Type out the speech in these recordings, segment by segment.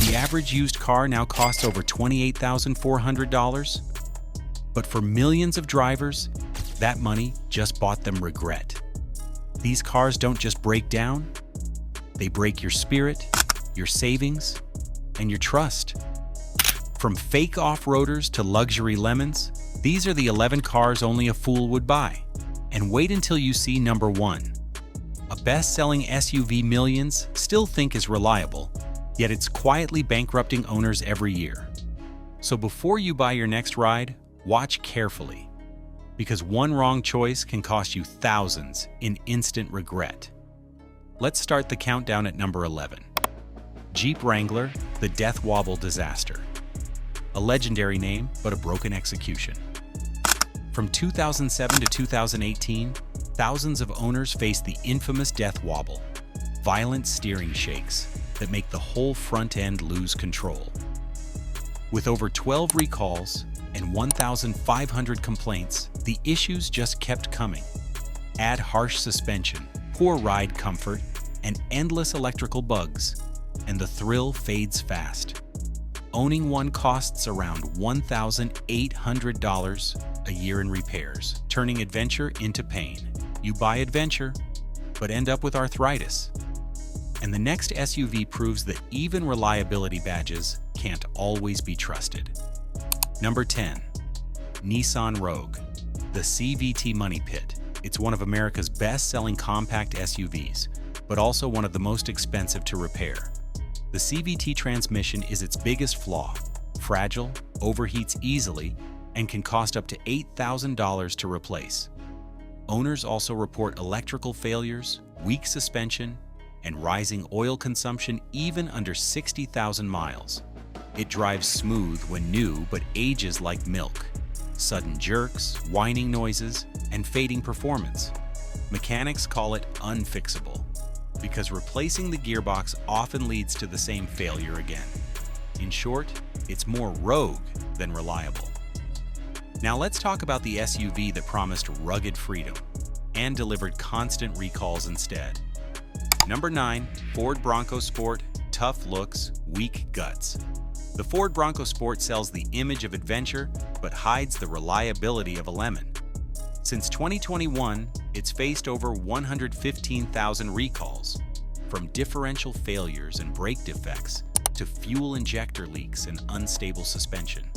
The average used car now costs over $28,400. But for millions of drivers, that money just bought them regret. These cars don't just break down, they break your spirit, your savings, and your trust. From fake off-roaders to luxury lemons, these are the 11 cars only a fool would buy. And wait until you see number 1. A best-selling SUV millions still think is reliable, yet it's quietly bankrupting owners every year. So before you buy your next ride, watch carefully, because one wrong choice can cost you thousands in instant regret. Let's start the countdown at number 11. Jeep Wrangler, the death wobble disaster. A legendary name, but a broken execution. From 2007 to 2018, thousands of owners faced the infamous death wobble, violent steering shakes that make the whole front end lose control. With over 12 recalls and 1,500 complaints, the issues just kept coming. Add harsh suspension, poor ride comfort, and endless electrical bugs, and the thrill fades fast. Owning one costs around $1,800 a year in repairs, turning adventure into pain. You buy adventure, but end up with arthritis. And the next SUV proves that even reliability badges can't always be trusted. Number 10. Nissan Rogue, the CVT Money Pit. It's one of America's best-selling compact SUVs, but also one of the most expensive to repair. The CVT transmission is its biggest flaw, fragile, overheats easily, and can cost up to $8,000 to replace. Owners also report electrical failures, weak suspension, and rising oil consumption even under 60,000 miles. It drives smooth when new but ages like milk. Sudden jerks, whining noises, and fading performance. Mechanics call it unfixable, because replacing the gearbox often leads to the same failure again. In short, it's more rogue than reliable. Now let's talk about the SUV that promised rugged freedom and delivered constant recalls instead. Number 9, Ford Bronco Sport, tough looks, weak guts. The Ford Bronco Sport sells the image of adventure, but hides the reliability of a lemon. Since 2021, it's faced over 115,000 recalls, from differential failures and brake defects to fuel injector leaks and unstable suspension.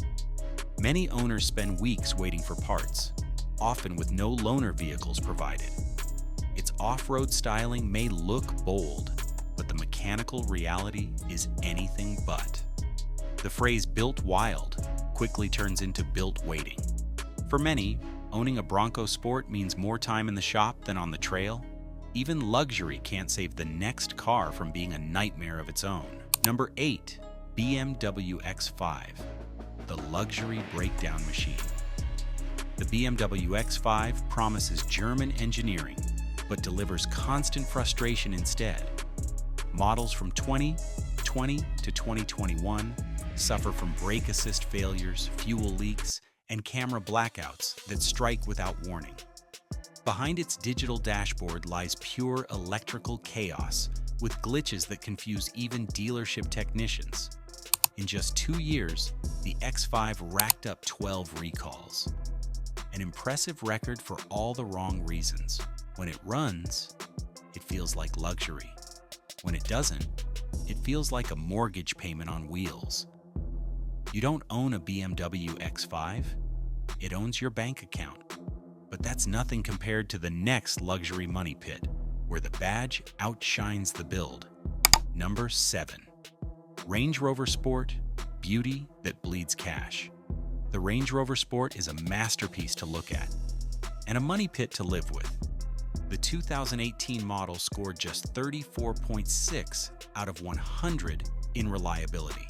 Many owners spend weeks waiting for parts, often with no loaner vehicles provided. Its off-road styling may look bold, but the mechanical reality is anything but. The phrase "built wild" quickly turns into "built waiting." For many, owning a Bronco Sport means more time in the shop than on the trail. Even luxury can't save the next car from being a nightmare of its own. Number 8, BMW X5, the luxury breakdown machine. The BMW X5 promises German engineering, but delivers constant frustration instead. Models from 2020 to 2021 suffer from brake assist failures, fuel leaks, and camera blackouts that strike without warning. Behind its digital dashboard lies pure electrical chaos, with glitches that confuse even dealership technicians. In just 2 years, the X5 racked up 12 recalls. An impressive record for all the wrong reasons. When it runs, it feels like luxury. When it doesn't, it feels like a mortgage payment on wheels. You don't own a BMW X5, it owns your bank account. But that's nothing compared to the next luxury money pit, where the badge outshines the build. Number 7. Range Rover Sport, beauty that bleeds cash. The Range Rover Sport is a masterpiece to look at, and a money pit to live with. The 2018 model scored just 34.6 out of 100 in reliability,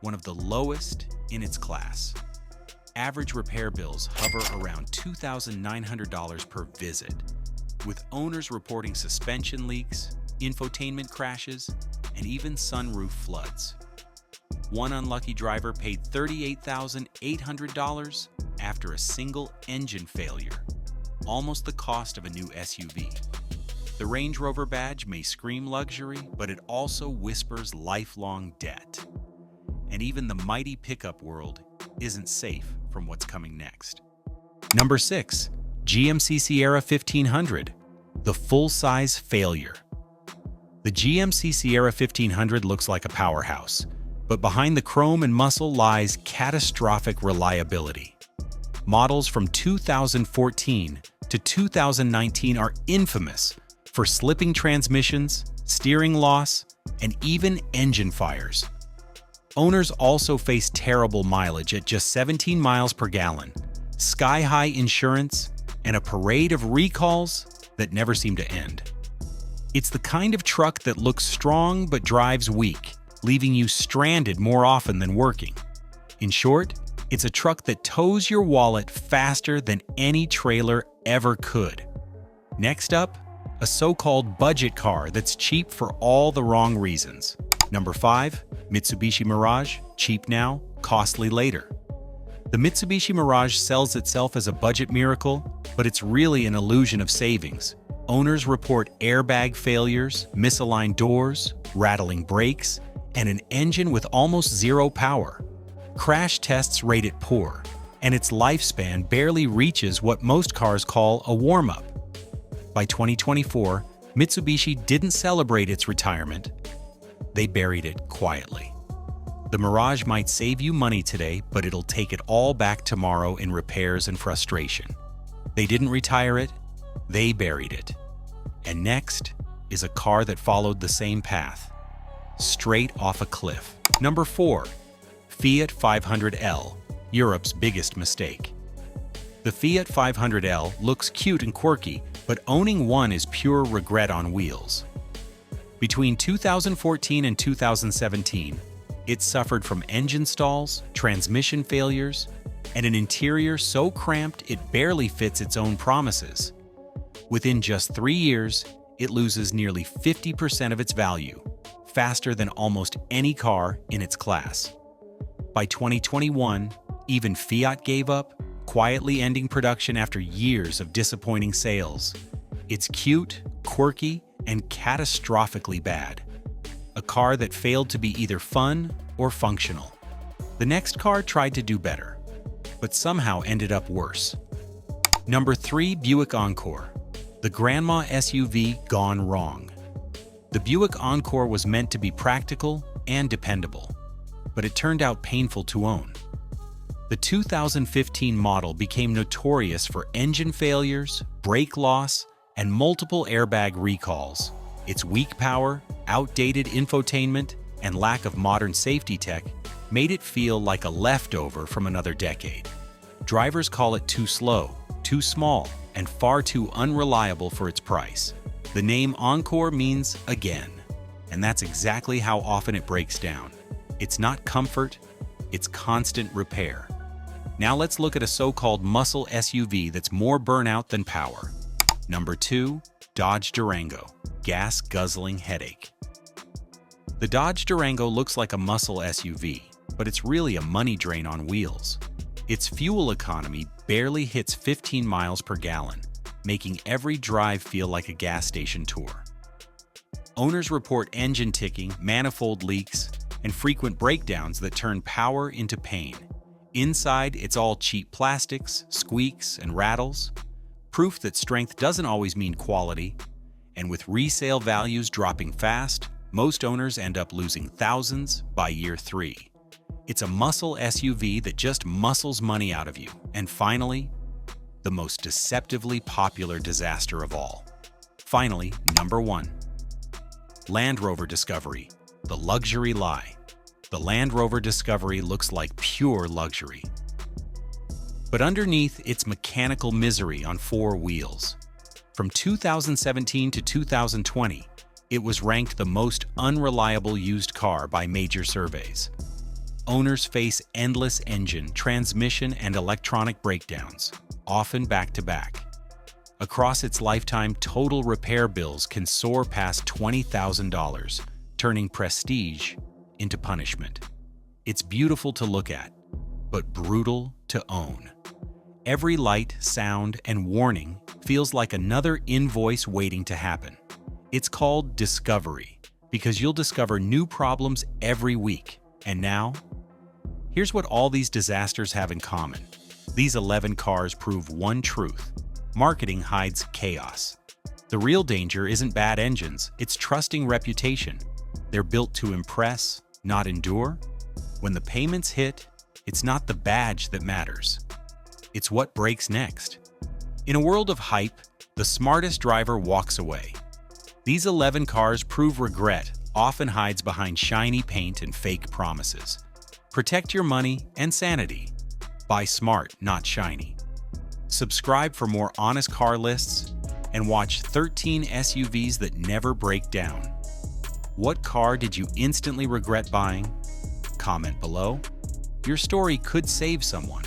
one of the lowest in its class. Average repair bills hover around $2,900 per visit, with owners reporting suspension leaks, infotainment crashes, and even sunroof floods. One unlucky driver paid $38,800 after a single engine failure, almost the cost of a new SUV. The Range Rover badge may scream luxury, but it also whispers lifelong debt. and even the mighty pickup world isn't safe from what's coming next. Number 6. GMC Sierra 1500, the full-size failure. The GMC Sierra 1500 looks like a powerhouse, but behind the chrome and muscle lies catastrophic reliability. Models from 2014 to 2019 are infamous for slipping transmissions, steering loss, and even engine fires. Owners also face terrible mileage at just 17 miles per gallon, sky-high insurance, and a parade of recalls that never seem to end. It's the kind of truck that looks strong but drives weak, leaving you stranded more often than working. In short, it's a truck that tows your wallet faster than any trailer ever could. Next up, a so-called budget car that's cheap for all the wrong reasons. Number 5. Mitsubishi Mirage, cheap now, costly later. The Mitsubishi Mirage sells itself as a budget miracle, but it's really an illusion of savings. Owners report airbag failures, misaligned doors, rattling brakes, and an engine with almost zero power. Crash tests rate it poor, and its lifespan barely reaches what most cars call a warm-up. By 2024, Mitsubishi didn't celebrate its retirement. They buried it quietly. The Mirage might save you money today, but it'll take it all back tomorrow in repairs and frustration. They didn't retire it, they buried it. And next is a car that followed the same path, straight off a cliff. Number 4. Fiat 500L, Europe's biggest mistake. The Fiat 500L looks cute and quirky, but owning one is pure regret on wheels. Between 2014 and 2017, it suffered from engine stalls, transmission failures, and an interior so cramped it barely fits its own promises. Within just 3 years, it loses nearly 50% of its value, faster than almost any car in its class. By 2021, even Fiat gave up, quietly ending production after years of disappointing sales. It's cute, quirky, and catastrophically bad. A car that failed to be either fun or functional. The next car tried to do better, but somehow ended up worse. Number 3. Buick Encore, the grandma SUV gone wrong. The Buick Encore was meant to be practical and dependable, but it turned out painful to own. The 2015 model became notorious for engine failures, brake loss, and multiple airbag recalls. Its weak power, outdated infotainment, and lack of modern safety tech made it feel like a leftover from another decade. Drivers call it too slow, too small, and far too unreliable for its price. The name Encore means again, and that's exactly how often it breaks down. It's not comfort, it's constant repair. Now let's look at a so-called muscle SUV that's more burnout than power. Number 2. Dodge Durango, gas-guzzling headache. The Dodge Durango looks like a muscle SUV, but it's really a money drain on wheels. Its fuel economy barely hits 15 miles per gallon, making every drive feel like a gas station tour. Owners report engine ticking, manifold leaks, and frequent breakdowns that turn power into pain. Inside, it's all cheap plastics, squeaks, and rattles. Proof that strength doesn't always mean quality. And with resale values dropping fast, most owners end up losing thousands by year 3. It's a muscle SUV that just muscles money out of you. And finally, the most deceptively popular disaster of all. Finally, number 1. Land Rover Discovery, the luxury lie. The Land Rover Discovery looks like pure luxury. But underneath, it's mechanical misery on 4 wheels. From 2017 to 2020, it was ranked the most unreliable used car by major surveys. Owners face endless engine, transmission, and electronic breakdowns, often back-to-back. Across its lifetime, total repair bills can soar past $20,000, turning prestige into punishment. It's beautiful to look at, but brutal to own. Every light, sound, and warning feels like another invoice waiting to happen. It's called Discovery because you'll discover new problems every week. And now, Here's what all these disasters have in common. These 11 cars prove one truth: marketing hides chaos. The real danger isn't bad engines, it's trusting reputation. They're built to impress, not endure. When the payments hit, it's not the badge that matters. It's what breaks next. In a world of hype, the smartest driver walks away. These 11 cars prove regret often hides behind shiny paint and fake promises. Protect your money and sanity. Buy smart, not shiny. Subscribe for more honest car lists and watch 13 SUVs that never break down. What car did you instantly regret buying? Comment below. Your story could save someone.